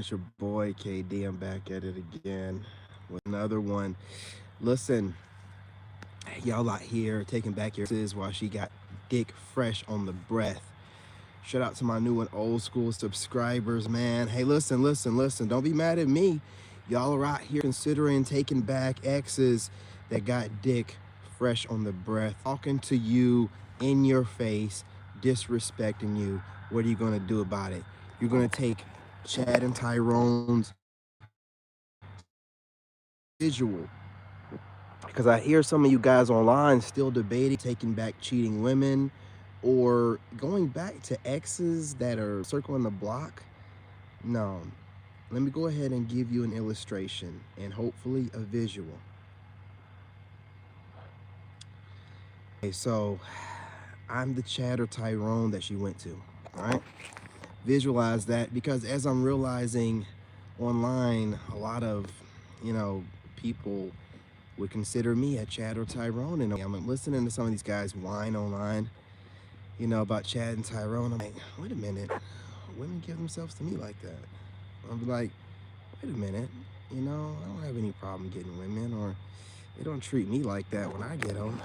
It's your boy KD. I'm back at it again with another one. Listen, y'all out here taking back your sis while she got dick fresh on the breath. Shout out to my new and old school subscribers, man. Hey, listen. Don't be mad at me. Y'all are out here considering taking back exes that got dick fresh on the breath, talking to you in your face, disrespecting you. What are you going to do about it? You're going to take Chad and Tyrone's visual. Because I hear some of you guys online still debating taking back cheating women or going back to exes that are circling the block. No, let me go ahead and give you an illustration and hopefully a visual. Okay, so I'm the Chad or Tyrone that she went to, all right? Visualize that, because as I'm realizing online, a lot of, people would consider me a Chad or Tyrone. And I'm listening to some of these guys whine online, about Chad and Tyrone. I'm like, wait a minute, women give themselves to me like that? I'm like, wait a minute, I don't have any problem getting women, or they don't treat me like that when I get them.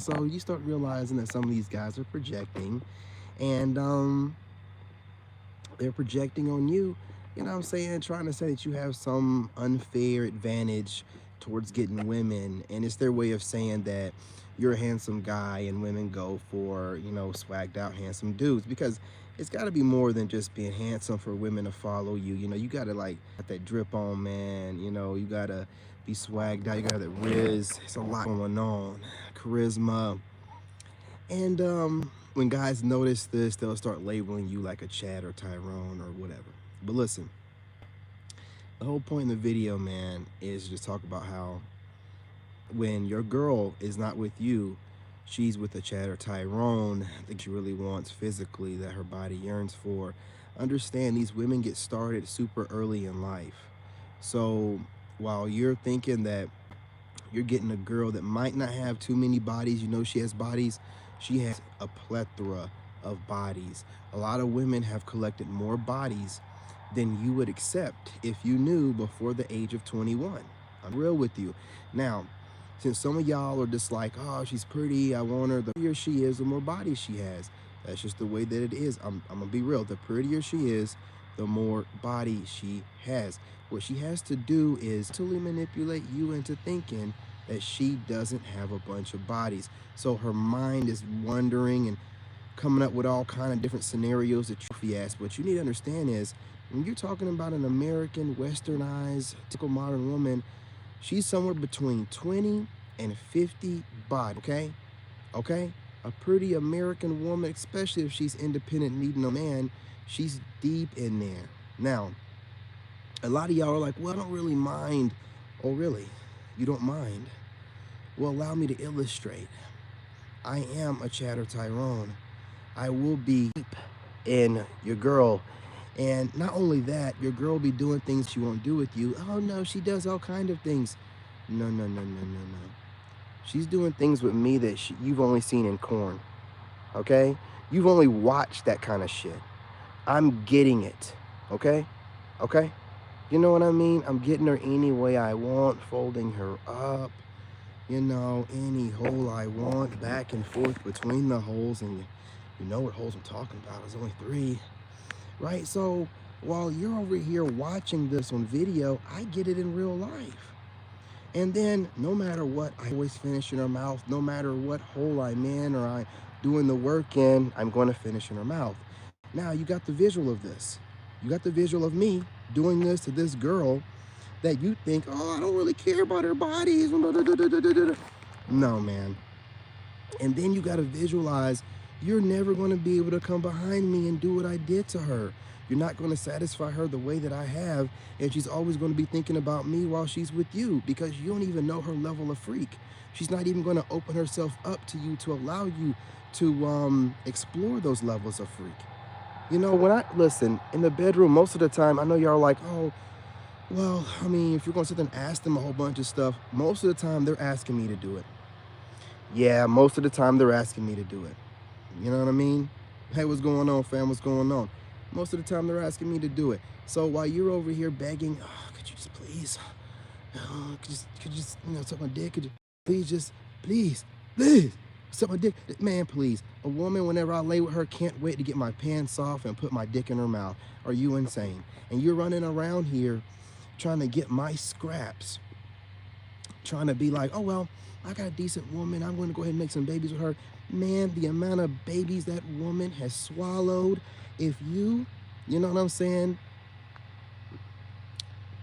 So you start realizing that some of these guys are projecting, and they're projecting on you, trying to say that you have some unfair advantage towards getting women. And it's their way of saying that you're a handsome guy and women go for, swagged out handsome dudes, because it's got to be more than just being handsome for women to follow you. You got to have that drip on, man. You got to be swagged out. You got to have that riz. It's a lot going on. Charisma. And when guys notice this, they'll start labeling you like a Chad or Tyrone or whatever. But listen, the whole point in the video, man, is just talk about how when your girl is not with you, she's with a Chad or Tyrone that she really wants physically, that her body yearns for. Understand, these women get started super early in life. So while you're thinking that you're getting a girl that might not have too many bodies, she has bodies, she has a plethora of bodies. A lot of women have collected more bodies than you would accept if you knew before the age of 21. I'm real with you. Now, since some of y'all are just like, oh, she's pretty, I want her, the prettier she is, the more body she has. That's just the way that it is. I'm gonna be real. The prettier she is, the more body she has. What she has to do is totally manipulate you into thinking that she doesn't have a bunch of bodies. So her mind is wondering and coming up with all kind of different scenarios that you ask. What you need to understand is, when you're talking about an American, westernized, typical modern woman, she's somewhere between 20 and 50 body, okay? A pretty American woman, especially if she's independent, needing a man, she's deep in there. Now, a lot of y'all are like, well, I don't really mind. Oh, really? You don't mind? Well, allow me to illustrate. I am a Chad or Tyrone. I will be deep in your girl. And not only that, your girl will be doing things she won't do with you. Oh, no, she does all kind of things. No. She's doing things with me that you've only seen in corn, okay? You've only watched that kind of shit. I'm getting it, okay? You know what I mean? I'm getting her any way I want, folding her up, any hole I want, back and forth between the holes. And you know what holes I'm talking about. There's only 3, right? So while you're over here watching this on video, I get it in real life. And then no matter what, I always finish in her mouth. No matter what hole I'm in or I'm doing the work in, I'm going to finish in her mouth. Now you got the visual of this. You got the visual of me doing this to this girl that you think, oh, I don't really care about her bodies. No, man. And then you got to visualize, you're never going to be able to come behind me and do what I did to her. You're not going to satisfy her the way that I have, and she's always going to be thinking about me while she's with you, because you don't even know her level of freak. She's not even going to open herself up to you to allow you to explore those levels of freak. When I listen in the bedroom, most of the time, I know y'all are like, oh, well, I mean, if you're going to sit there and ask them a whole bunch of stuff, most of the time they're asking me to do it. Yeah, most of the time they're asking me to do it. You know what I mean? Hey, what's going on, fam? What's going on? Most of the time they're asking me to do it. So while you're over here begging, oh, could you just please, could you just, suck my dick? Could you please, suck my dick? Man, please. A woman, whenever I lay with her, can't wait to get my pants off and put my dick in her mouth. Are you insane? And you're running around here trying to get my scraps, trying to be like, oh, well, I got a decent woman. I'm going to go ahead and make some babies with her. Man, the amount of babies that woman has swallowed, if you know what I'm saying,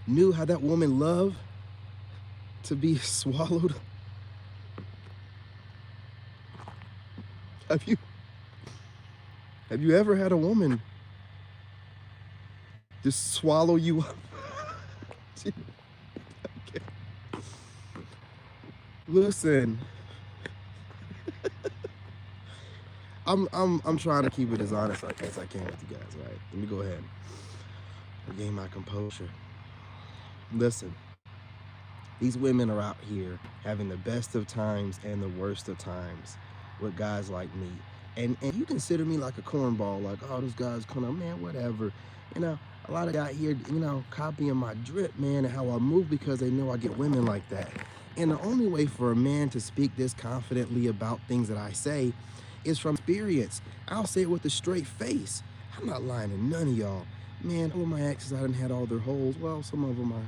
knew how that woman loved to be swallowed. Have you ever had a woman just swallow you up? Okay. Listen, I'm trying to keep it as honest as I can with you guys, right? Let me go ahead and regain my composure. Listen, these women are out here having the best of times and the worst of times with guys like me. And you consider me like a cornball, like, oh, this guy's kind of, man, whatever. A lot of guys here, copying my drip, man, and how I move because they know I get women like that. And the only way for a man to speak this confidently about things that I say is from experience. I'll say it with a straight face. I'm not lying to none of y'all. Man, all of my exes, I done had all their holes. Well, some of them I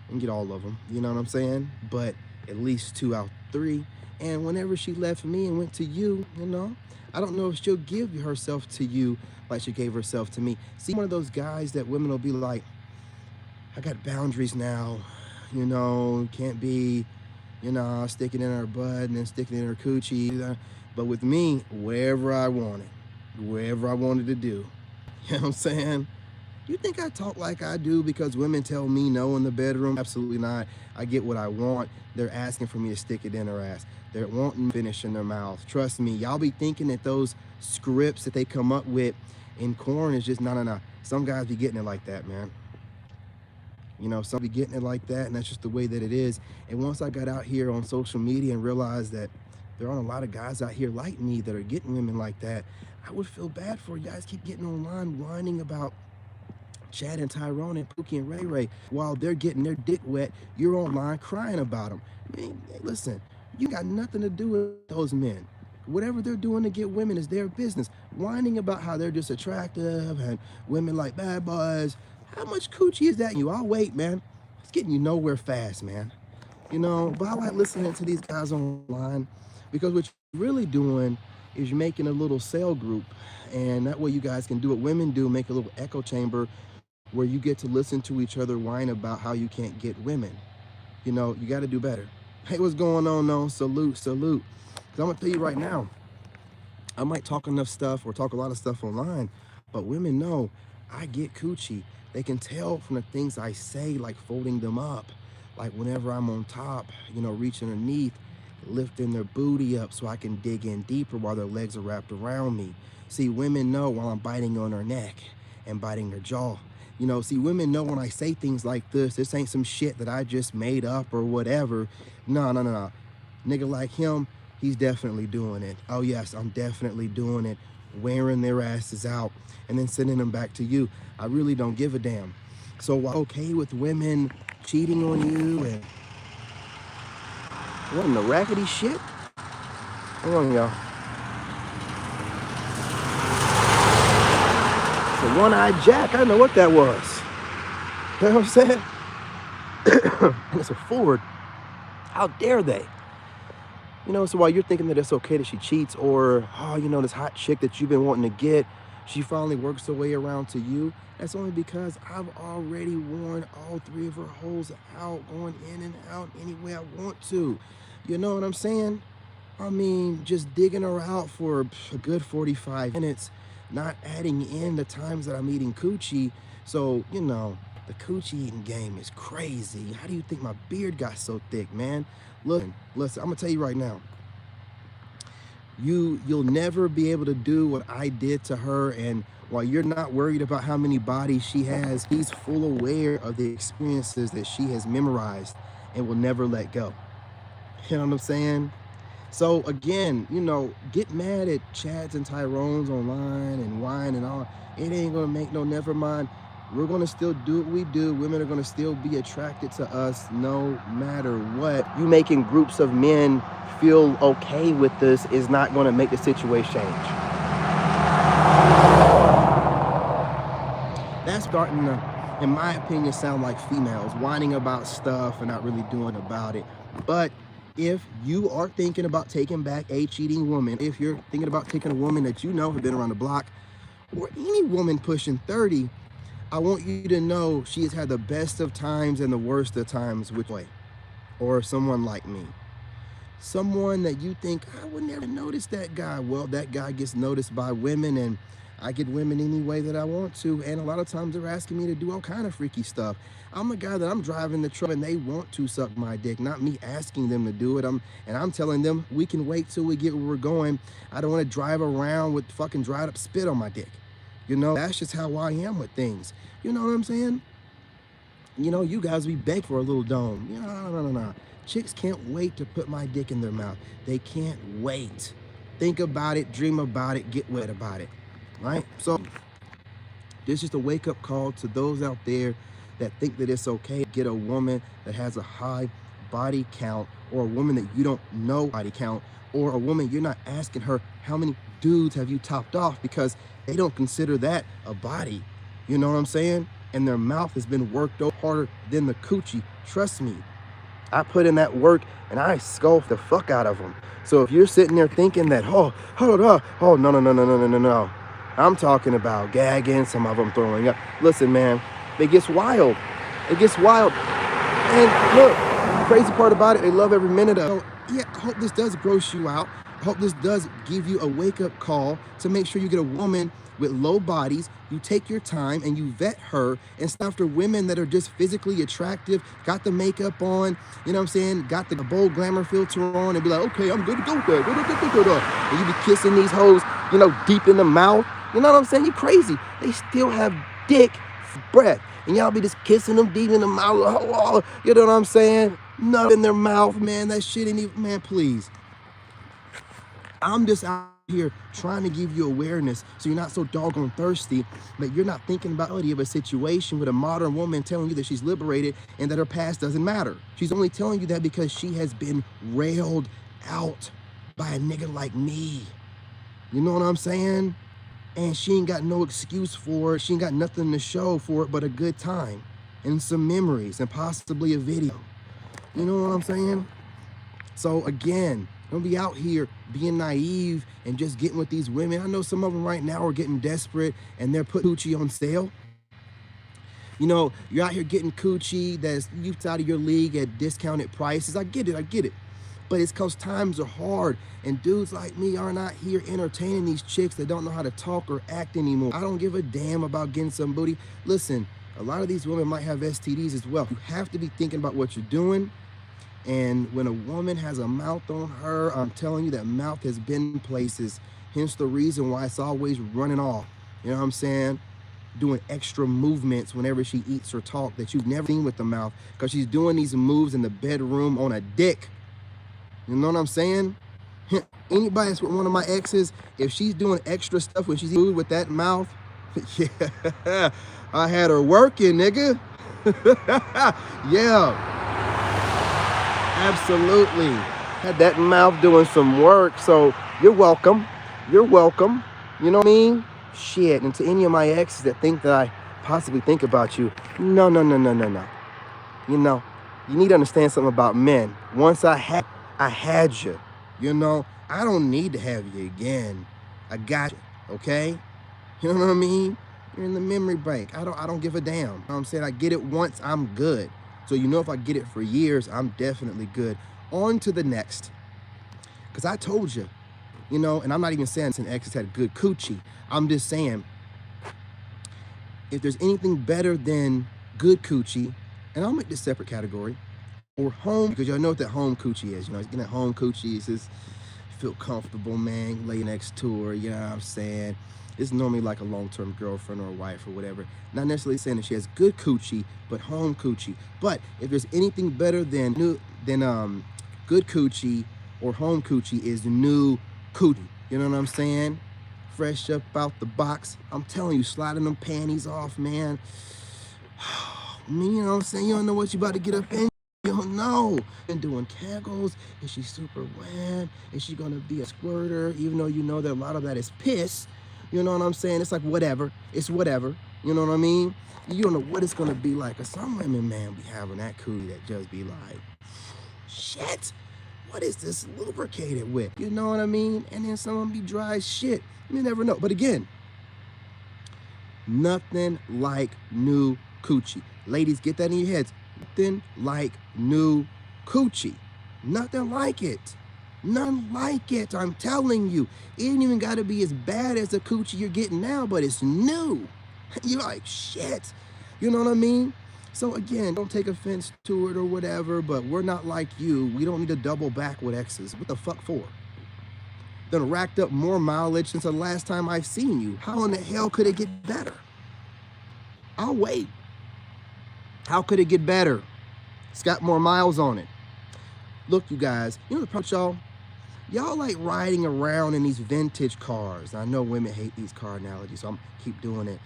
didn't get all of them, you know what I'm saying? But at least 2 out of 3. And whenever she left me and went to you, I don't know if she'll give herself to you like she gave herself to me. See, one of those guys that women will be like, I got boundaries now, can't be, sticking in her butt and then sticking in her coochie. But with me, wherever I wanted to do. You know what I'm saying? You think I talk like I do because women tell me no in the bedroom? Absolutely not. I get what I want. They're asking for me to stick it in her ass. They're wanting to finish in their mouth. Trust me, y'all be thinking that those scripts that they come up with in corn is just, no. Some guys be getting it like that, man. Some be getting it like that, and that's just the way that it is. And once I got out here on social media and realized that there aren't a lot of guys out here like me that are getting women like that, I would feel bad for you guys. Keep getting online whining about Chad and Tyrone and Pookie and Ray Ray while they're getting their dick wet. You're online crying about them. Man, listen, you got nothing to do with those men. Whatever they're doing to get women is their business. Whining about how they're just attractive and women like bad boys. How much coochie is that in you? I'll wait, man. It's getting you nowhere fast, man. But I like listening to these guys online because what you're really doing is you're making a little cell group, and that way you guys can do what women do, make a little echo chamber where you get to listen to each other whine about how you can't get women. You got to do better. Hey, what's going on, though? Salute. Because I'm going to tell you right now, I might talk enough stuff or talk a lot of stuff online, but women know I get coochie. They can tell from the things I say, like folding them up, like whenever I'm on top, reaching underneath, lifting their booty up so I can dig in deeper while their legs are wrapped around me. See, women know while I'm biting on their neck and biting their jaw. See, women know when I say things like this ain't some shit that I just made up or whatever. No. Nigga like him, he's definitely doing it. Oh, yes, I'm definitely doing it. Wearing their asses out and then sending them back to you. I really don't give a damn. So while okay with women cheating on you and what in the rackety shit? Hold on, y'all. It's a one-eyed jack. I don't know what that was. You know what I'm saying? And it's a Ford. How dare they? So while you're thinking that it's okay that she cheats or, this hot chick that you've been wanting to get, she finally works her way around to you, that's only because I've already worn all 3 of her holes out, going in and out any way I want to. You know what I'm saying? I mean, just digging her out for a good 45 minutes, not adding in the times that I'm eating coochie. So, the coochie eating game is crazy. How do you think my beard got so thick, man? Listen, I'm gonna tell you right now. You'll never be able to do what I did to her, and while you're not worried about how many bodies she has, he's full aware of the experiences that she has memorized and will never let go. You know what I'm saying? So again, you know, get mad at Chads and Tyrones online and whine and all. It ain't gonna make no, never mind. We're gonna still do what we do. Women are gonna still be attracted to us no matter what. You making groups of men feel okay with this is not gonna make the situation change. That's starting to, in my opinion, sound like females whining about stuff and not really doing about it. But if you are thinking about taking back a cheating woman, if you're thinking about taking a woman that you know has been around the block, or any woman pushing 30, I want you to know she has had the best of times and the worst of times with boy, or someone like me. Someone that you think, I would never notice that guy. Well, that guy gets noticed by women, and I get women any way that I want to. And a lot of times they're asking me to do all kind of freaky stuff. I'm a guy that I'm driving the truck and they want to suck my dick, not me asking them to do it. I'm telling them we can wait till we get where we're going. I don't want to drive around with fucking dried up spit on my dick. You know, that's just how I am with things. You know what I'm saying? You know, you guys be begging for a little dome. You know, no. Chicks can't wait to put my dick in their mouth. They can't wait. Think about it, dream about it, get wet about it, right? So this is just a wake-up call to those out there that think that it's okay to get a woman that has a high body count, or a woman that you don't know body count, or a woman you're not asking her how many dudes have you topped off, because they don't consider that a body. You know what I'm saying? And their mouth has been worked out harder than the coochie. Trust me, I put in that work and I sculpt the fuck out of them. So if you're sitting there thinking that, oh, hold on, oh, no. I'm talking about gagging, some of them throwing up. Listen, man, it gets wild. It gets wild. And look, the crazy part about it, they love every minute of it. So, yeah, I hope this does gross you out. I hope this does give you a wake-up call to make sure you get a woman with low bodies. You take your time and you vet her, and stop after women that are just physically attractive, got the makeup on, you know what I'm saying, got the bold glamour filter on, and be like, okay, I'm good to go with that. And you be kissing these hoes, you know, deep in the mouth. You know what I'm saying? You crazy. They still have dick breath. And y'all be just kissing them deep in the mouth. You know what I'm saying? Nut in their mouth, man. That shit ain't even, man, please. I'm just out here trying to give you awareness so you're not so doggone thirsty, but you're not thinking about the reality of a situation with a modern woman telling you that she's liberated and that her past doesn't matter. She's only telling you that because she has been railed out by a nigga like me. You know what I'm saying? And she ain't got no excuse for it. She ain't got nothing to show for it but a good time and some memories and possibly a video. You know what I'm saying? So again, don't be out here being naive and just getting with these women. I know some of them right now are getting desperate and they're putting coochie on sale. You know, you're out here getting coochie that's youth out of your league at discounted prices. I get it. But it's because times are hard, and dudes like me are not here entertaining these chicks that don't know how to talk or act anymore. I don't give a damn about getting some booty. Listen, a lot of these women might have STDs as well. You have to be thinking about what you're doing. And when a woman has a mouth on her, I'm telling you, that mouth has been places. Hence the reason why it's always running off. You know what I'm saying? Doing extra movements whenever she eats or talks that you've never seen with the mouth, because she's doing these moves in the bedroom on a dick. You know what I'm saying? Anybody that's with one of my exes, if she's doing extra stuff when she's eating with that mouth, yeah, I had her working, nigga. Yeah, absolutely. Had that mouth doing some work, so you're welcome. You're welcome. You know what I mean? Shit, and to any of my exes that think that I possibly think about you, no. You know, you need to understand something about men. Once I had you. You know, I don't need to have you again. I got you, okay? You know what I mean? You're in the memory bank. I don't give a damn. You know what I'm saying? I get it once, I'm good. So you know, if I get it for years, I'm definitely good. On to the next. Because I told you, you know, and I'm not even saying an ex has had good coochie. I'm just saying, if there's anything better than good coochie, and I'll make this separate category, or home, because y'all know what that home coochie is. You know, getting that home coochie is just feel comfortable, man, lay next to her, you know what I'm saying? It's normally like a long-term girlfriend or a wife or whatever. Not necessarily saying that she has good coochie, but home coochie. But if there's anything better than good coochie, or home coochie is new coochie. You know what I'm saying? Fresh up out the box. I'm telling you, sliding them panties off, man. You know what I'm saying? You don't know what you about to get up in. You don't know. And doing kegels. Is she super wet? Is she gonna be a squirter? Even though you know that a lot of that is piss. You know what I'm saying? It's like whatever. It's whatever. You know what I mean? You don't know what it's gonna be like. Cause some women, man, be having that cootie that just be like, shit, what is this lubricated with? You know what I mean? And then some of them be dry as shit. You never know. But again, nothing like new coochie. Ladies, get that in your heads. Nothing like new coochie. Nothing like it. Nothing like it. I'm telling you. It ain't even got to be as bad as the coochie you're getting now, but it's new. You're like, shit. You know what I mean? So again, don't take offense to it or whatever, but we're not like you. We don't need to double back with exes. What the fuck for? Done racked up more mileage since the last time I've seen you. How in the hell could it get better? I'll wait. How could it get better? It's got more miles on it. Look, you guys, you know the problem, y'all like riding around in these vintage cars. I know women hate these car analogies, so I'm keep doing it.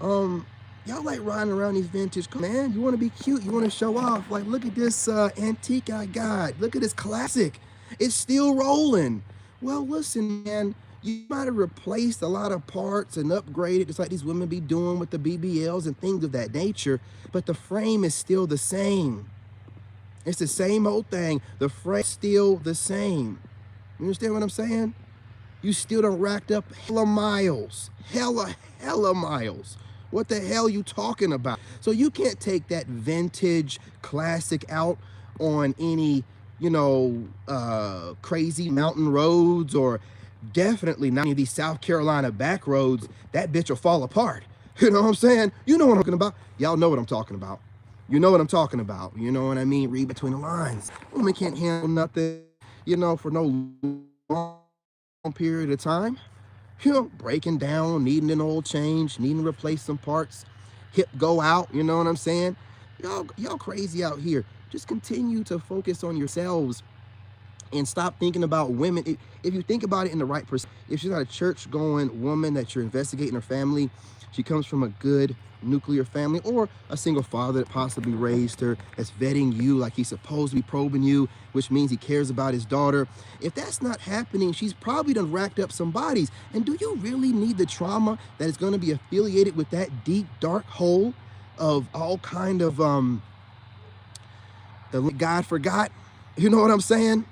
Y'all like riding around these vintage cars. Man, you want to be cute, you want to show off. Like, look at this antique I got. Look at this classic. It's still rolling. Well, listen, man, you might have replaced a lot of parts and upgraded, just like these women be doing with the BBLs and things of that nature, but the frame is still the same. It's the same old thing. The frame's still the same. You understand what I'm saying? You still done racked up hella miles. Hella miles. What the hell you talking about? So you can't take that vintage classic out on any, you know, crazy mountain roads, or definitely not any of these South Carolina back roads. That bitch will fall apart. You know what I'm saying? You know what I'm talking about. Y'all know what I'm talking about. You know what I'm talking about. You know what I mean? Read between the lines. Women can't handle nothing, you know, for no long period of time. You know, breaking down, needing an oil change, needing to replace some parts, hip go out, you know what I'm saying? Y'all crazy out here. Just continue to focus on yourselves and stop thinking about women. If you think about it in the right person, if she's not a church-going woman that you're investigating her family, she comes from a good nuclear family, or a single father that possibly raised her, that's vetting you like he's supposed to be probing you, which means he cares about his daughter. If that's not happening, she's probably done racked up some bodies. And do you really need the trauma that is going to be affiliated with that deep, dark hole of all kind of, the God forgot? You know what I'm saying?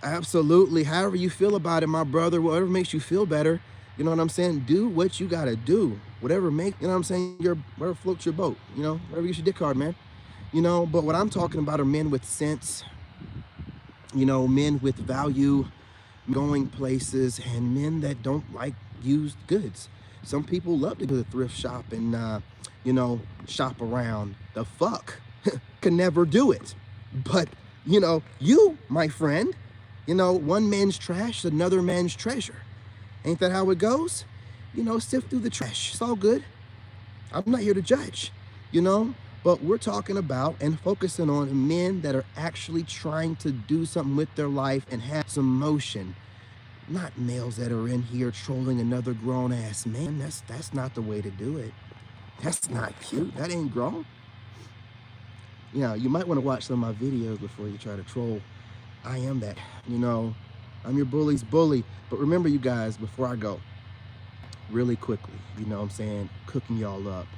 Absolutely. However you feel about it, my brother, whatever makes you feel better, you know what I'm saying? Do what you gotta do. Whatever makes, you know what I'm saying, whatever floats your boat, you know, whatever gets your dick hard, man. You know, but what I'm talking about are men with sense, you know, men with value, going places, and men that don't like used goods. Some people love to go to the thrift shop and, you know, shop around. The fuck can never do it. But, you know, you, my friend, you know, one man's trash is another man's treasure. Ain't that how it goes? You know, sift through the trash. It's all good. I'm not here to judge, you know, but we're talking about and focusing on men that are actually trying to do something with their life and have some motion. Not males that are in here trolling another grown-ass man. That's not the way to do it. That's not cute. That ain't grown. You know, you might want to watch some of my videos before you try to troll. I am that, you know, I'm your bully's bully. But remember, you guys, before I go, really quickly, you know what I'm saying, cooking y'all up,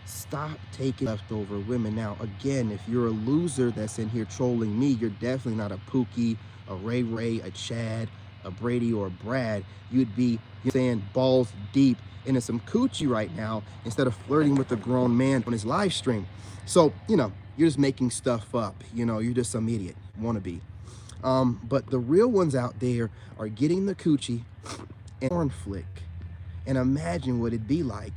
stop taking leftover women. Now, again, if you're a loser that's in here trolling me, you're definitely not a Pookie, a Ray Ray, a Chad, a Brady, or a Brad. You'd be, you're saying, balls deep into some coochie right now instead of flirting with a grown man on his live stream. So, you know, you're just making stuff up. You know, you're just some idiot, wannabe. But the real ones out there are getting the coochie and porn flick. And imagine what it'd be like.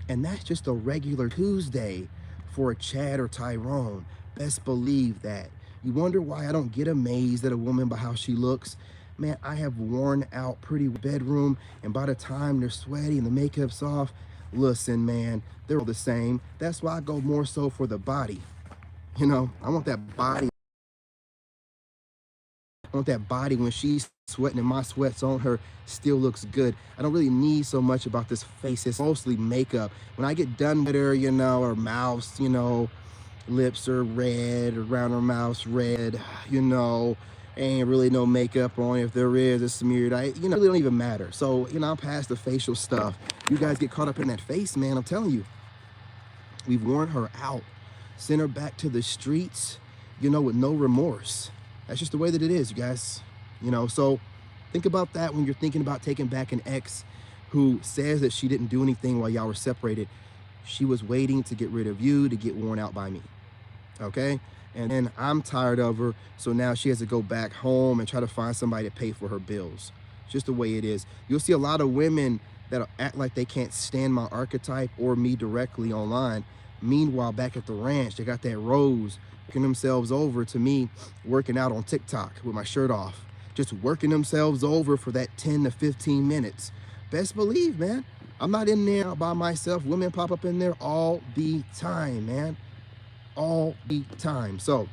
And that's just a regular Tuesday for a Chad or Tyrone. Best believe that. You wonder why I don't get amazed at a woman by how she looks? Man, I have worn out pretty bedroom, and by the time they're sweaty and the makeup's off, Listen, man, they're all the same. That's why I go more so for the body. You know, I want that body. I want that body when she's sweating and my sweat's on her still looks good. I don't really need so much about this face. It's mostly makeup. When I get done with her, you know, her mouth, you know, lips are red, around her mouth's red, you know, ain't really no makeup on. If there is, it's smeared. You know, it really don't even matter. So, you know, I'm past the facial stuff. You guys get caught up in that face, man. I'm telling you, we've worn her out, sent her back to the streets, you know, with no remorse. That's just the way that it is, you guys. You know, so think about that when you're thinking about taking back an ex who says that she didn't do anything while y'all were separated. She was waiting to get rid of you to get worn out by me. Okay? And then I'm tired of her, so now she has to go back home and try to find somebody to pay for her bills. It's just the way it is. You'll see a lot of women that act like they can't stand my archetype or me directly online. Meanwhile, back at the ranch, they got that rose working themselves over to me working out on TikTok with my shirt off. Just working themselves over for that 10 to 15 minutes. Best believe, man, I'm not in there by myself. Women pop up in there all the time, man. All the time. So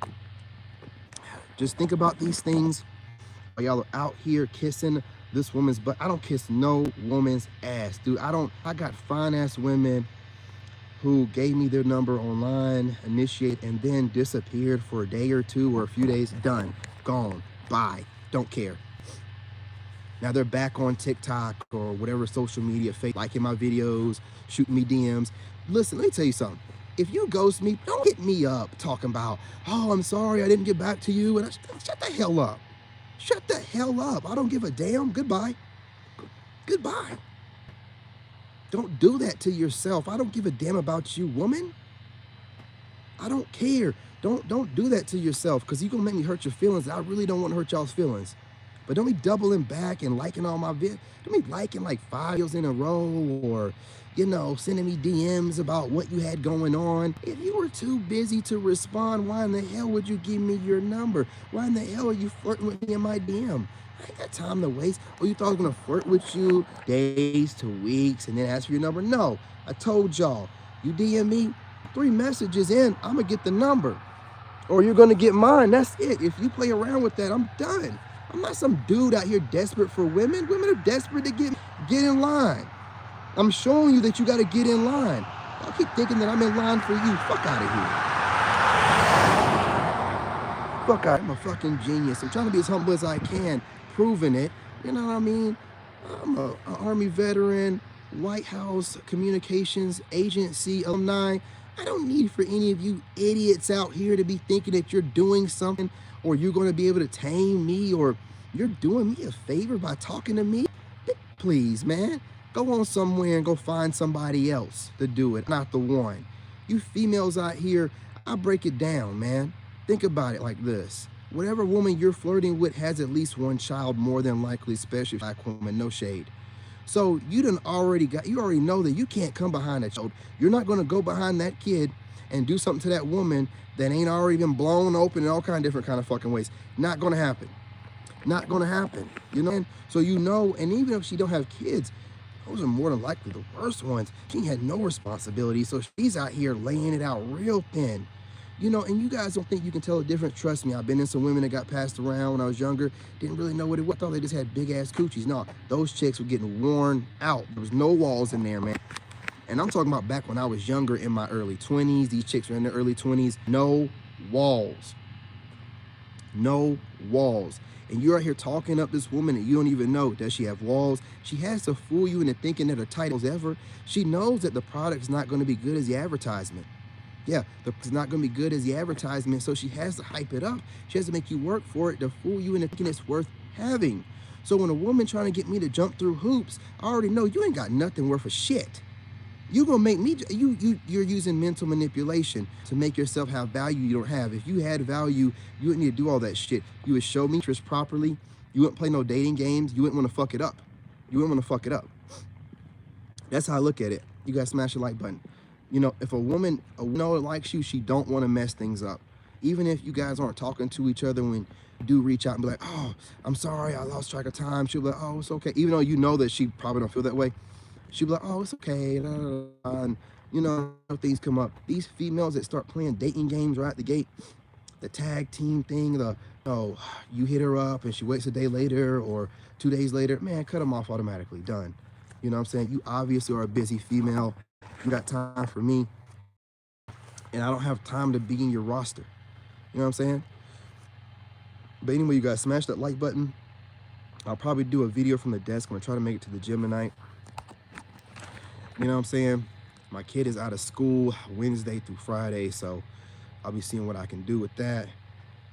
just think about these things while y'all are out here kissing this woman's butt. I don't kiss no woman's ass, dude. I got fine ass women who gave me their number online, initiate, and then disappeared for a day or two or a few days. Done, gone, bye, don't care. Now they're back on TikTok or whatever social media, liking my videos, shooting me DMs. Listen, let me tell you something. If you ghost me, don't hit me up talking about, oh, I'm sorry, I didn't get back to you. And shut the hell up. Shut the hell up. I don't give a damn. Goodbye. Goodbye. Don't do that to yourself. I don't give a damn about you, woman. I don't care. Don't do that to yourself, because you're going to make me hurt your feelings. I really don't want to hurt y'all's feelings. But don't be doubling back and liking all my videos. Don't be liking like 5 videos in a row, or, you know, sending me DMs about what you had going on. If you were too busy to respond, why in the hell would you give me your number? Why in the hell are you flirting with me in my DM? I ain't got time to waste. Oh, you thought I was gonna flirt with you days to weeks and then ask for your number? No, I told y'all, you DM me 3 messages in, I'm gonna get the number. Or you're gonna get mine, that's it. If you play around with that, I'm done. I'm not some dude out here desperate for women. Women are desperate to get in line. I'm showing you that you gotta get in line. Y'all keep thinking that I'm in line for you. Fuck out of here. Fuck out. I'm a fucking genius. I'm trying to be as humble as I can, proving it. You know what I mean? I'm an Army veteran, White House Communications Agency alumni. I don't need for any of you idiots out here to be thinking that you're doing something, or you're going to be able to tame me, or you're doing me a favor by talking to me. Please, man, go on somewhere and go find somebody else to do it, not the one. You females out here, I break it down, man. Think about it like this. Whatever woman you're flirting with has at least one child, more than likely, especially black woman, no shade. So you already know that you can't come behind a child. You're not going to go behind that kid and do something to that woman that ain't already been blown open in all kind of different kind of fucking ways. Not going to happen. Not going to happen. You know? So you know, and even if she don't have kids, those are more than likely the worst ones. She had no responsibility, so she's out here laying it out real thin. You know, and you guys don't think you can tell the difference. Trust me, I've been in some women that got passed around when I was younger, didn't really know what it was. I thought they just had big ass coochies. No, those chicks were getting worn out. There was no walls in there, man. And I'm talking about back when I was younger, in my early 20s. These chicks were in their early 20s. No walls. No walls. And you're out here talking up this woman and you don't even know, does she have walls? She has to fool you into thinking that her title is ever. She knows that the product is not going to be good as the advertisement. Yeah, it's not going to be good as the advertisement, so she has to hype it up. She has to make you work for it to fool you into thinking it's worth having. So when a woman trying to get me to jump through hoops, I already know you ain't got nothing worth a shit. You're going to make me, you're using mental manipulation to make yourself have value you don't have. If you had value, you wouldn't need to do all that shit. You would show me interest properly. You wouldn't play no dating games. You wouldn't want to fuck it up. You wouldn't want to fuck it up. That's how I look at it. You guys smash the like button. You know, if a woman likes you, she don't want to mess things up. Even if you guys aren't talking to each other, when you do reach out and be like, oh, I'm sorry, I lost track of time. She'll be like, oh, it's okay. Even though you know that she probably don't feel that way. She'll be like, oh, it's okay. And, you know, things come up. These females that start playing dating games right at the gate, the tag team thing, you hit her up and she waits a day later or 2 days later, man, cut them off automatically. Done. You know what I'm saying? You obviously are a busy female. You got time for me, and I don't have time to be in your roster. You know what I'm saying? But anyway, you guys, smash that like button. I'll probably do a video from the desk. I'm gonna try to make it to the gym tonight. You know what I'm saying? My kid is out of school Wednesday through Friday, so I'll be seeing what I can do with that.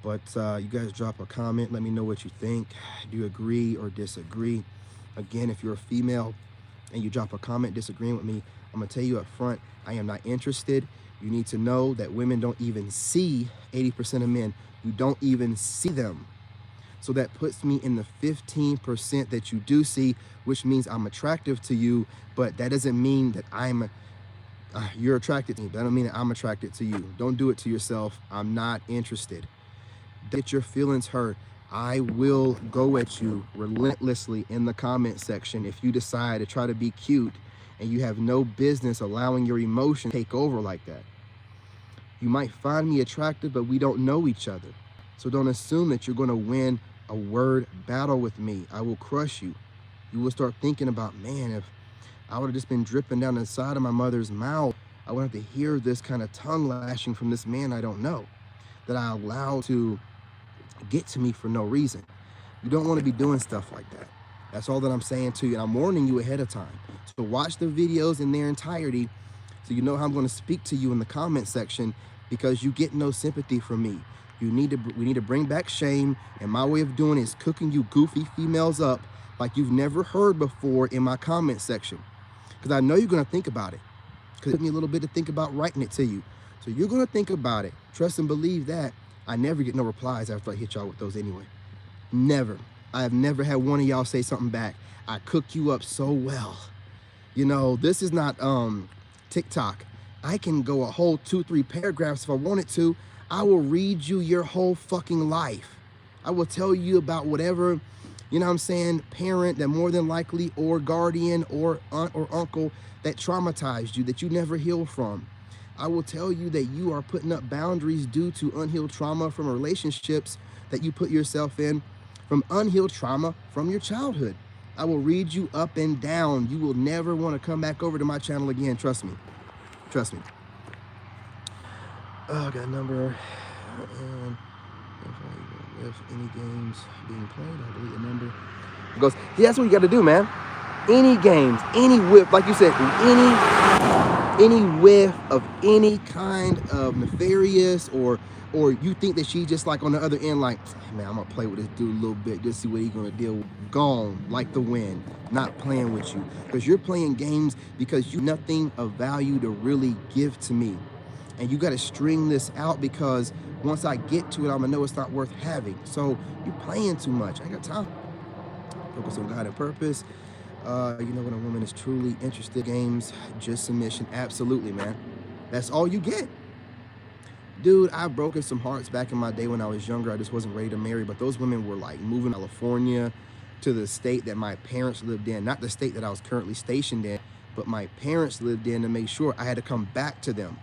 But you guys drop a comment. Let me know what you think. Do you agree or disagree? Again, if you're a female and you drop a comment disagreeing with me, I'm gonna tell you up front, I am not interested. You need to know that women don't even see 80% of men. You don't even see them. So that puts me in the 15% that you do see, which means I'm attractive to you, but that doesn't mean that you're attracted to me. That don't mean that I'm attracted to you. Don't do it to yourself. I'm not interested. Get your feelings hurt. I will go at you relentlessly in the comment section if you decide to try to be cute and you have no business allowing your emotions to take over like that. You might find me attractive, but we don't know each other. So don't assume that you're going to win a word battle with me. I will crush you. You will start thinking about, man, if I would have just been dripping down the side of my mother's mouth, I wouldn't have to hear this kind of tongue lashing from this man I don't know, that I allow to get to me for no reason. You don't want to be doing stuff like that. That's all that I'm saying to you. And I'm warning you ahead of time. So watch the videos in their entirety so you know how I'm going to speak to you in the comment section, because you get no sympathy from me. We need to bring back shame, and my way of doing it is cooking you goofy females up like you've never heard before in my comment section, because I know you're going to think about it, because it took me a little bit to think about writing it to you. So you're going to think about it. Trust and believe that. I never get no replies after I hit y'all with those anyway. Never. I have never had one of y'all say something back. I cook you up so well. You know, this is not TikTok. I can go a whole 2-3 paragraphs if I wanted to. I will read you your whole fucking life. I will tell you about whatever, you know what I'm saying, parent that more than likely, or guardian or aunt or uncle that traumatized you, that you never healed from. I will tell you that you are putting up boundaries due to unhealed trauma from relationships that you put yourself in, from unhealed trauma from your childhood. I will read you up and down. You will never want to come back over to my channel again. Trust me. Trust me. Oh, I got a number. And if any games being played, I'll delete the number. It goes, yeah, that's what you got to do, man. Any games, any whiff, like you said, any whiff of any kind of nefarious, or you think that she's just like on the other end, like, man, I'm gonna play with this dude a little bit, just see what he's gonna deal with. Gone like the wind, not playing with you, because you're playing games because you nothing of value to really give to me. And you got to string this out, because once I get to it, I'm gonna know it's not worth having. So you're playing too much. I ain't got time. Focus on God and purpose. You know, when a woman is truly interested in games, just submission. Absolutely, man. That's all you get. Dude, I've broken some hearts back in my day when I was younger. I just wasn't ready to marry, but those women were like moving to California, to the state that my parents lived in, not the state that I was currently stationed in, but my parents lived in, to make sure I had to come back to them.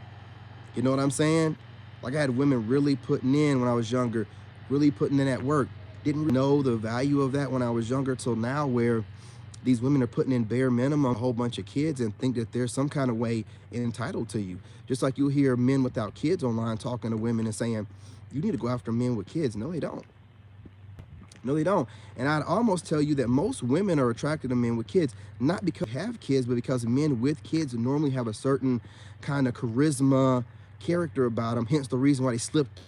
You know what I'm saying? Like, I had women really putting in when I was younger, really putting in that work. Didn't really know the value of that when I was younger till now, where these women are putting in bare minimum, a whole bunch of kids, and think that there's some kind of way entitled to you. Just like you'll hear men without kids online talking to women and saying, you need to go after men with kids. No, they don't. No, they don't. And I'd almost tell you that most women are attracted to men with kids, not because they have kids, but because men with kids normally have a certain kind of charisma, character about them. Hence the reason why they slipped,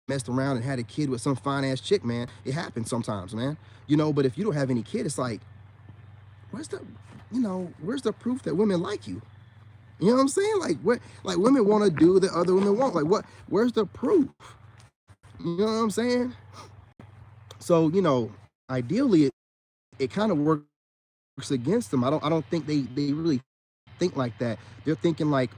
messed around, and had a kid with some fine-ass chick, man. It happens sometimes, man. You know, but if you don't have any kid, it's like, where's the proof that women like you? You know what I'm saying? Like women want to do that other women want. Like, where's the proof? You know what I'm saying? So, you know, ideally it kind of works against them. I don't think they really think like that. They're thinking like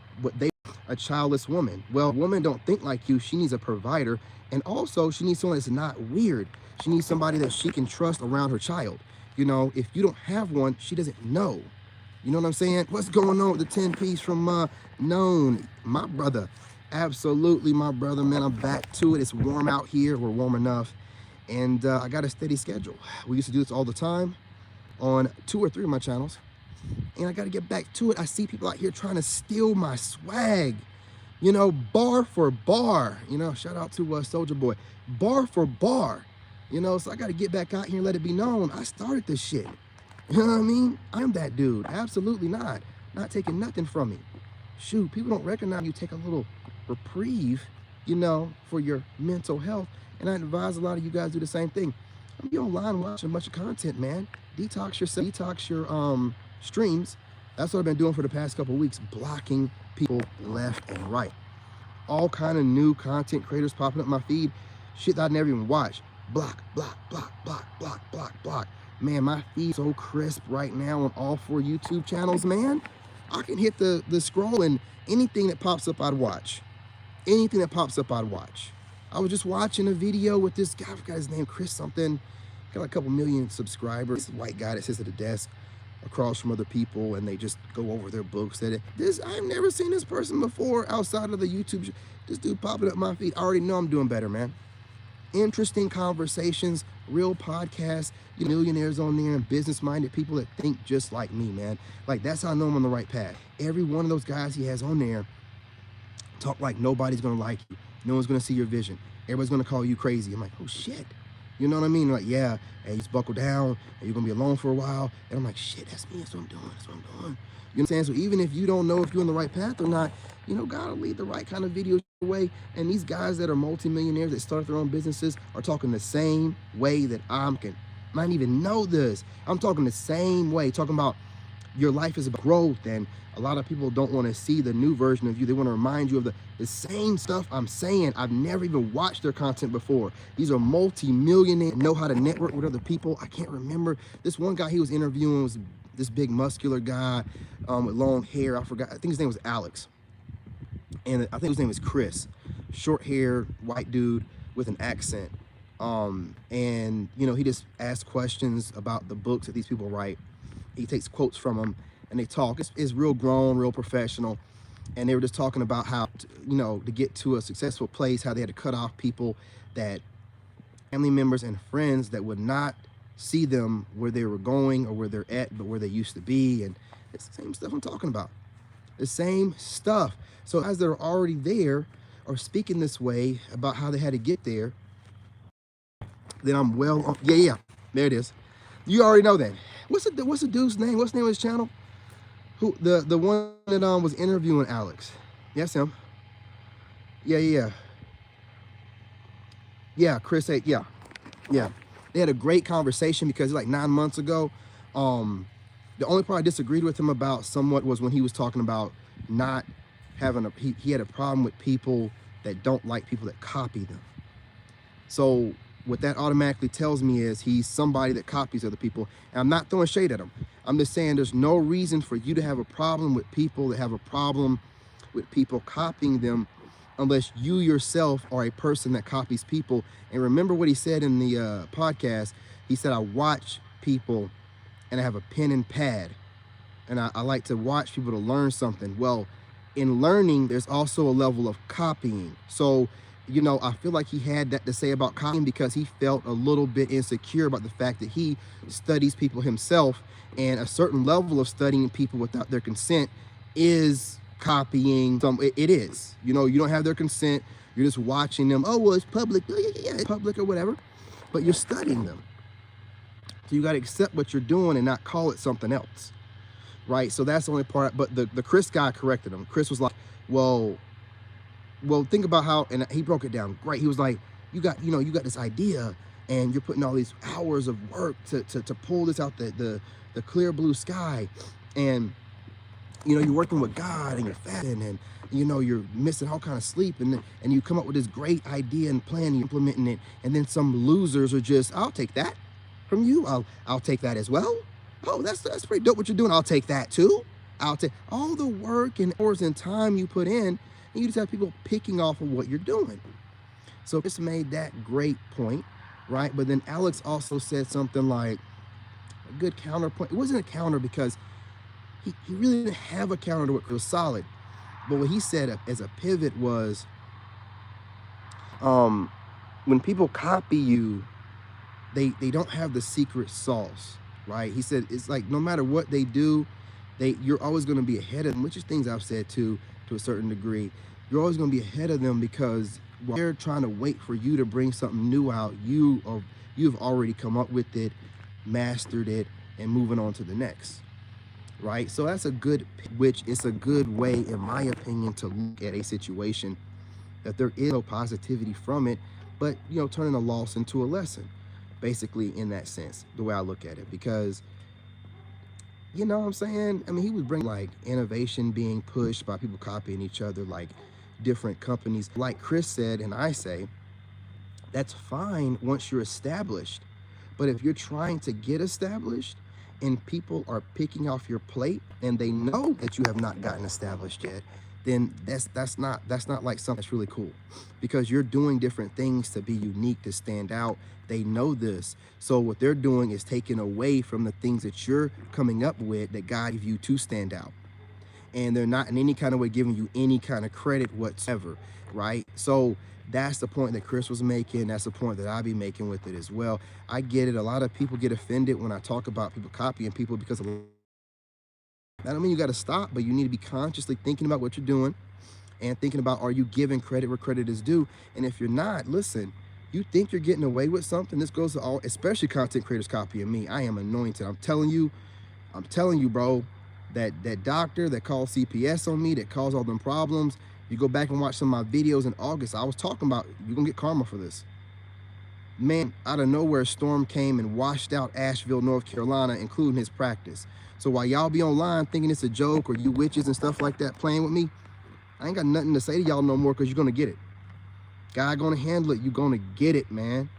a childless woman. Well, a woman don't think like you. She needs a provider, and also she needs someone that's not weird. She needs somebody that she can trust around her child. You know, if you don't have one, she doesn't know. You know what I'm saying? What's going on with the 10-piece from Known? My brother. Absolutely, my brother, man. I'm back to it. It's warm out here. We're warm enough. And I got a steady schedule. We used to do this all the time on 2 or 3 of my channels. And I got to get back to it. I see people out here trying to steal my swag. You know, bar for bar. You know, shout out to Soldier Boy. Bar for bar. You know, so I got to get back out here and let it be known. I started this shit. You know what I mean? I'm that dude. Absolutely not. Not taking nothing from me. Shoot, people don't recognize you take a little reprieve, you know, for your mental health. And I advise a lot of you guys do the same thing. I'm be online watching a bunch of content, man. Detox yourself, detox your streams. That's what I've been doing for the past couple of weeks, blocking people left and right. All kind of new content creators popping up my feed, shit that I never even watched. Block, block, block, block, block, block, block. Man, my feed's so crisp right now on all 4 YouTube channels, man. I can hit the scroll and anything that pops up, I'd watch. Anything that pops up, I'd watch. I was just watching a video with this guy, I forgot his name, Chris something. Got like a couple million subscribers. This white guy that sits at a desk across from other people and they just go over their books. I've never seen this person before outside of the YouTube. This dude popping up my feed. I already know I'm doing better, man. Interesting conversations, real podcasts, millionaires on there and business-minded people that think just like me, man. Like, that's how I know I'm on the right path. Every one of those guys he has on there talk like nobody's gonna like you. No one's gonna see your vision. Everybody's gonna call you crazy. I'm like, oh shit. You know what I mean? Like, yeah, hey, just buckle down and you're gonna be alone for a while. And I'm like, shit, that's me, that's what I'm doing, that's what I'm doing. You know what I'm saying? So even if you don't know if you're on the right path or not, you know, God will lead the right kind of videos your way. And these guys that are multimillionaires that start their own businesses are talking the same way that I might even know this. I'm talking the same way, talking about your life is about growth, and a lot of people don't want to see the new version of you. They want to remind you of the same stuff I'm saying. I've never even watched their content before. These are multi-millionaires, know how to network with other people. I can't remember. This one guy he was interviewing was this big muscular guy with long hair. I forgot. I think his name was Alex. And I think his name was Chris. Short hair, white dude with an accent. And, you know, he just asked questions about the books that these people write. He takes quotes from them and they talk. It's real grown, real professional. And they were just talking about how, you know, to get to a successful place, how they had to cut off people that family members and friends that would not see them where they were going or where they're at, but where they used to be. And it's the same stuff I'm talking about. The same stuff. So as they're already there or speaking this way about how they had to get there, then I'm well on. Yeah, there it is. You already know that. What's the dude's name? What's the name of his channel? Who the one that was interviewing Alex? Yes, him. Yeah, Chris 8. Yeah. They had a great conversation because like 9 months ago, the only part I disagreed with him about somewhat was when he was talking about not having he had a problem with people that don't like people that copy them. So what that automatically tells me is he's somebody that copies other people. And I'm not throwing shade at him. I'm just saying there's no reason for you to have a problem with people that have a problem with people copying them unless you yourself are a person that copies people. And remember what he said in the podcast. He said, I watch people and I have a pen and pad. And I like to watch people to learn something. Well, in learning, there's also a level of copying. So, you know, I feel like he had that to say about copying because he felt a little bit insecure about the fact that he studies people himself, and a certain level of studying people without their consent is copying. It is, you know, you don't have their consent. You're just watching them. Oh, well, it's public. Yeah, it's public or whatever, but you're studying them. So you got to accept what you're doing and not call it something else. Right. So that's the only part. But the Chris guy corrected him. Chris was like, well, think about how, and he broke it down great. He was like, you got this idea and you're putting all these hours of work to pull this out the clear blue sky. And, you know, you're working with God and you're fasting and, you know, you're missing all kind of sleep. And you come up with this great idea and plan, you're implementing it. And then some losers are just, I'll take that from you. I'll take that as well. Oh, that's pretty dope what you're doing. I'll take that too. I'll take all the work and hours and time you put in, and you just have people picking off of what you're doing. So Chris made that great point, right? But then Alex also said something like a good counterpoint. It wasn't a counter because he really didn't have a counter to it. It was solid. But what he said as a pivot was, when people copy you, they don't have the secret sauce, right? He said it's like no matter what they do, you're always going to be ahead of them, which is things I've said too, to a certain degree. You're always going to be ahead of them because while they're trying to wait for you to bring something new out, you've already come up with it, mastered it, and moving on to the next, right? So that's a good, which is a good way, in my opinion, to look at a situation, that there is no positivity from it, but, you know, turning a loss into a lesson, basically, in that sense, the way I look at it. Because, you know what I'm saying? I mean, he was bringing like innovation being pushed by people copying each other, like different companies. Like Chris said, and I say, that's fine once you're established. But if you're trying to get established and people are picking off your plate and they know that you have not gotten established yet, then that's not like something that's really cool, because you're doing different things to be unique, to stand out. They know this. So what they're doing is taking away from the things that you're coming up with that God gave you to stand out. And they're not in any kind of way giving you any kind of credit whatsoever, right? So that's the point that Chris was making. That's the point that I'll be making with it as well. I get it. A lot of people get offended when I talk about people copying people, because that don't mean you got to stop, but you need to be consciously thinking about what you're doing and thinking about, are you giving credit where credit is due? And if you're not, listen, you think you're getting away with something. This goes to all, especially content creators copying me. I am anointed. I'm telling you, bro, that doctor that called CPS on me, that caused all them problems, you go back and watch some of my videos in August, I was talking about, you're going to get karma for this. Man, out of nowhere, a storm came and washed out Asheville, North Carolina, including his practice. So while y'all be online thinking it's a joke, or you witches and stuff like that playing with me, I ain't got nothing to say to y'all no more, because you're going to get it. God going to handle it. You're going to get it, man.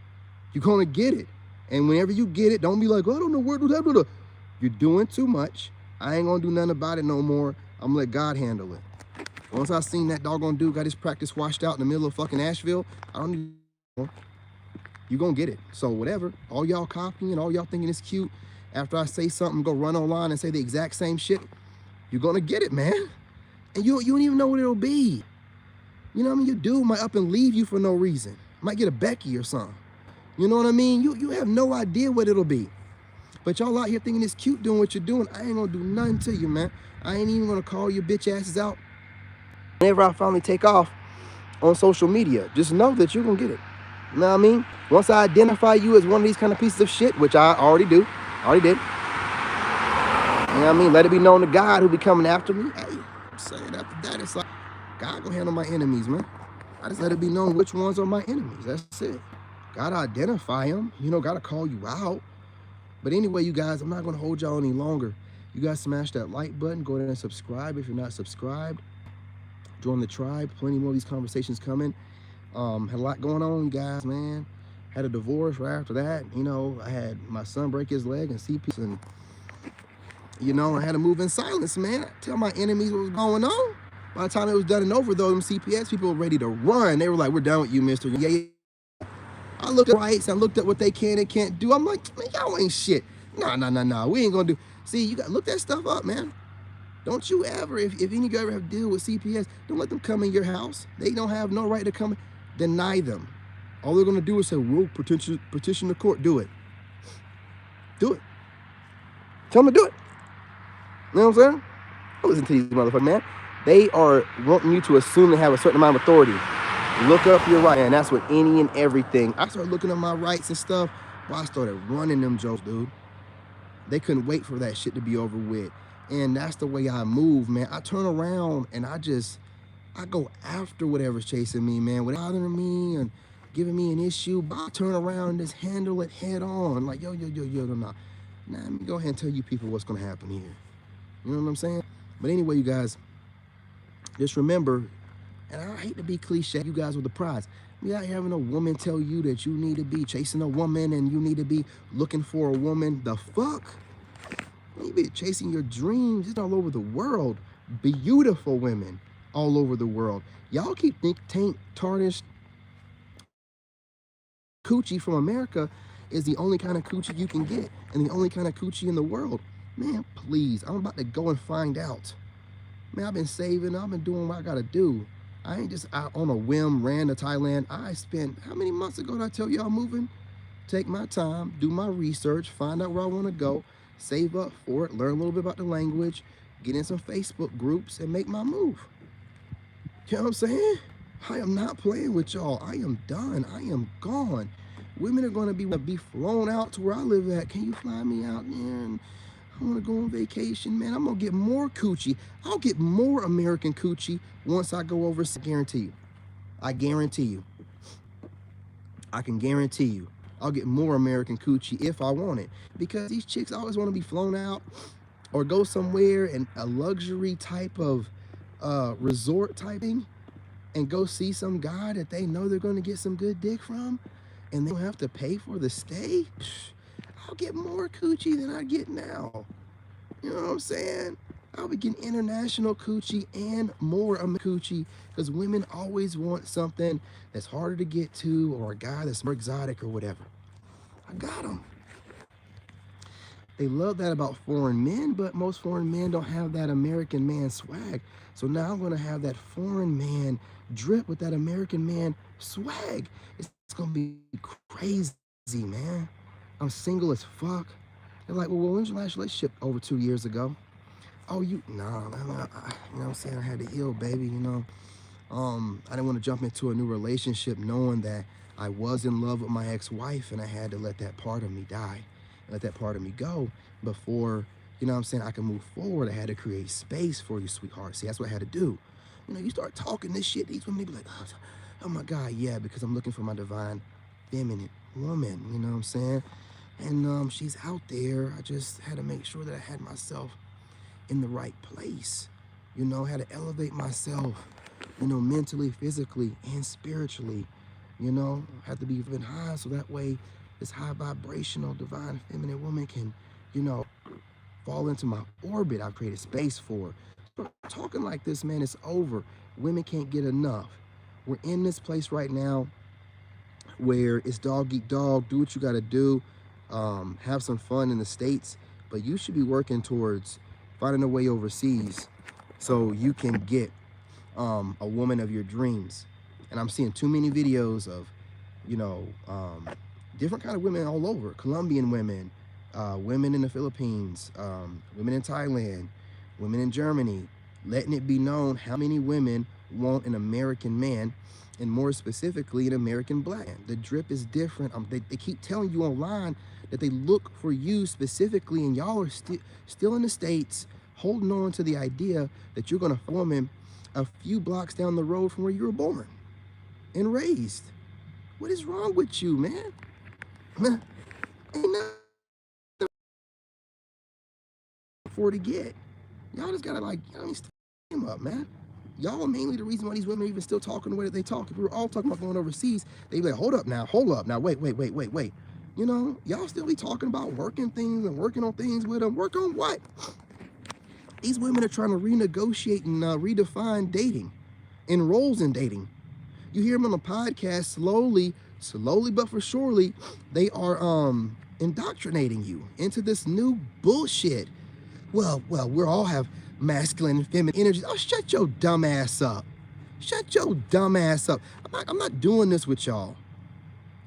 You're going to get it. And whenever you get it, don't be like, oh, I don't know where to do that. You're doing too much. I ain't going to do nothing about it no more. I'm going to let God handle it. Once I seen that doggone dude got his practice washed out in the middle of fucking Asheville, I don't need more. You're going to get it. So whatever, all y'all copying, all y'all thinking it's cute, after I say something, go run online and say the exact same shit, you're going to get it, man. And you don't even know what it'll be. You know what I mean? Your dude might up and leave you for no reason. Might get a Becky or something. You know what I mean? You have no idea what it'll be. But y'all out here thinking it's cute doing what you're doing. I ain't going to do nothing to you, man. I ain't even going to call your bitch asses out. Whenever I finally take off on social media, just know that you're going to get it. You know what I mean? Once I identify you as one of these kind of pieces of shit, which I already do, already did. You know what I mean? Let it be known to God who be coming after me. Hey, I'm saying after that, it's like, God gonna handle my enemies, man. I just let it be known which ones are my enemies. That's it. Gotta identify them. You know, gotta call you out. But anyway, you guys, I'm not gonna hold y'all any longer. You guys smash that like button. Go ahead and subscribe if you're not subscribed. Join the tribe. Plenty more of these conversations coming. Had a lot going on, you guys, man. Had a divorce right after that. You know, I had my son break his leg and CPS, and you know, I had to move in silence, man. I tell my enemies what was going on. By the time it was done and over, though, them CPS people were ready to run. They were like, we're done with you, mister. Yeah. I looked at rights, I looked at what they can and can't do. I'm like, man, y'all ain't shit. Nah. We ain't gonna do. See, you gotta look that stuff up, man. Don't you ever, if any of you ever have to deal with CPS, don't let them come in your house. They don't have no right to come. Deny them. All they're gonna do is say, we'll petition the court. Do it. Do it. Tell them to do it. You know what I'm saying? Don't listen to these motherfuckers, man. They are wanting you to assume they have a certain amount of authority. Look up your rights, and that's with any and everything. I started looking up my rights and stuff. Well, I started running them jokes, dude. They couldn't wait for that shit to be over with. And that's the way I move, man. I turn around and I go after whatever's chasing me, man. Without bothering me and giving me an issue, but I turn around and just handle it head on. Like, yo, no. Nah, let me go ahead and tell you people what's going to happen here. You know what I'm saying? But anyway, you guys, just remember, and I hate to be cliche, you guys with the prize. We out here having a woman tell you that you need to be chasing a woman and you need to be looking for a woman. The fuck? You be chasing your dreams. It's all over the world. Beautiful women all over the world. Y'all keep taint, tarnished coochie from America is the only kind of coochie you can get and the only kind of coochie in the world. Man, please, I'm about to go and find out. Man, I've been saving, I've been doing what I gotta do. I ain't just out on a whim, ran to Thailand. I spent, how many months ago did I tell you I'm moving? Take my time, do my research, find out where I wanna go, save up for it, learn a little bit about the language, get in some Facebook groups, and make my move. You know what I'm saying? I am not playing with y'all. I am done. I am gone. Women are going to be flown out to where I live at. Can you fly me out there? And I want to go on vacation, man. I'm going to get more coochie. I'll get more American coochie once I go overseas. I guarantee you. I guarantee you. I can guarantee you. I'll get more American coochie if I want it. Because these chicks always want to be flown out or go somewhere in a luxury type of resort type thing and go see some guy that they know they're going to get some good dick from, and they don't have to pay for the stay. I'll get more coochie than I get now. You know what I'm saying? I'll be getting international coochie and more coochie, because women always want something that's harder to get to, or a guy that's more exotic or whatever. I got them. They love that about foreign men, but most foreign men don't have that American man swag. So now I'm going to have that foreign man drip with that American man swag. It's going to be crazy, man. I'm single as fuck. They're like, well, when's your last relationship? Over 2 years ago. Oh, you know what I'm saying? I had to heal, baby, you know. I didn't want to jump into a new relationship knowing that I was in love with my ex-wife, and I had to let that part of me die. Let that part of me go before, you know what I'm saying, I can move forward. I had to create space for you, sweetheart. See, that's what I had to do. You know, you start talking this shit, these women, they be like, oh my God, yeah, because I'm looking for my divine feminine woman, you know what I'm saying? And she's out there. I just had to make sure that I had myself in the right place. You know, had to elevate myself, you know, mentally, physically, and spiritually. You know, had to be even high so that way this high vibrational divine feminine woman can, you know, fall into my orbit. I've created space for. So talking like this, man, it's over. Women can't get enough. We're in this place right now where it's dog eat dog, do what you gotta do, have some fun in the States, but you should be working towards finding a way overseas so you can get a woman of your dreams. And I'm seeing too many videos of, you know, different kind of women all over. Colombian women, women in the Philippines, women in Thailand, women in Germany, letting it be known how many women want an American man, and more specifically, an American black man. The drip is different. They keep telling you online that they look for you specifically, and y'all are still in the States holding on to the idea that you're going to form him a few blocks down the road from where you were born and raised. What is wrong with you, man? Ain't nothing for to get. Y'all just gotta, like, you know, step him up, man. Y'all are mainly the reason why these women are even still talking the way that they talk. If we were all talking about going overseas, they'd be like, hold up now, wait. You know, y'all still be talking about working things and working on things with them. Work on what? These women are trying to renegotiate and redefine dating and roles in dating. You hear them on the podcast slowly but for surely, they are indoctrinating you into this new bullshit. Well, we all have masculine and feminine energies. Oh, shut your dumb ass up. Shut your dumb ass up. I'm not doing this with y'all.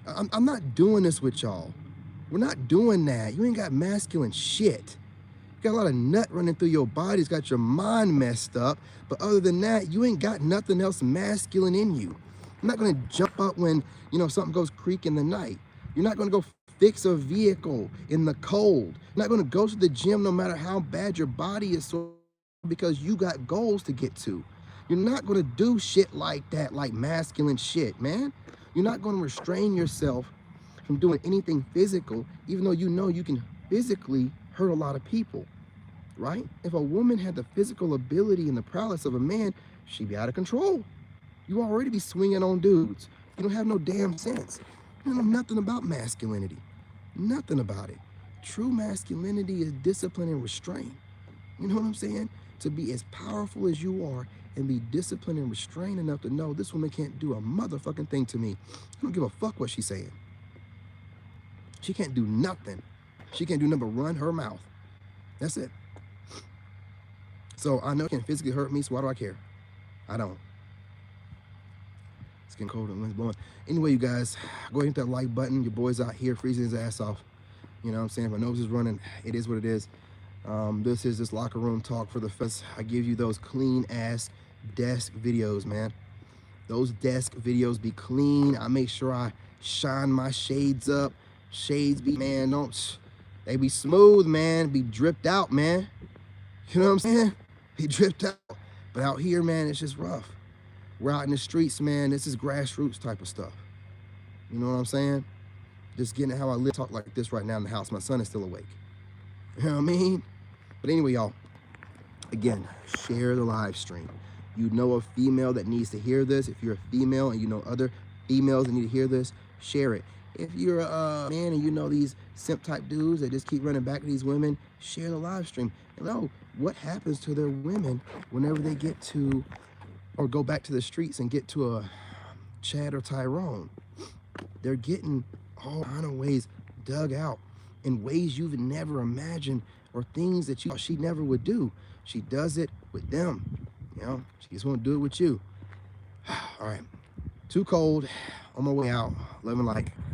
I'm not doing this with y'all. We're not doing that. You ain't got masculine shit. You got a lot of nut running through your body. It's got your mind messed up. But other than that, you ain't got nothing else masculine in you. You're not going to jump up when, you know, something goes creak in the night. You're not going to go fix a vehicle in the cold. You're not going to go to the gym no matter how bad your body is, so because you got goals to get to. You're not going to do shit like that, like masculine shit, man. You're not going to restrain yourself from doing anything physical, even though you know you can physically hurt a lot of people, right? If a woman had the physical ability and the prowess of a man, she'd be out of control. You already be swinging on dudes. You don't have no damn sense. You know nothing about masculinity. Nothing about it. True masculinity is discipline and restraint. You know what I'm saying? To be as powerful as you are and be disciplined and restrained enough to know this woman can't do a motherfucking thing to me. I don't give a fuck what she's saying. She can't do nothing. She can't do nothing but run her mouth. That's it. So I know it can physically hurt me, so why do I care? I don't. It's getting cold and the wind's blowing. Anyway, you guys, go ahead and hit that like button. Your boy's out here freezing his ass off. You know what I'm saying? My nose is running. It is what it is. This is just locker room talk for the fest. I give you those clean ass desk videos, man. Those desk videos be clean. I make sure I shine my shades up. Shades be, man, they be smooth, man. Be dripped out, man. You know what I'm saying? Be dripped out. But out here, man, it's just rough. We're out in the streets, man. This is grassroots type of stuff. You know what I'm saying? Just getting how I live, talk like this right now in the house. My son is still awake. You know what I mean? But anyway, y'all, again, share the live stream. You know a female that needs to hear this. If you're a female and you know other females that need to hear this, share it. If you're a man and you know these simp type dudes that just keep running back to these women, share the live stream. And know what happens to their women whenever they get to, or go back to the streets and get to a Chad or Tyrone. They're getting all kind of ways dug out in ways you've never imagined, or things that you thought she never would do. She does it with them. You know, she just won't do it with you. All right, too cold, on my way out, living like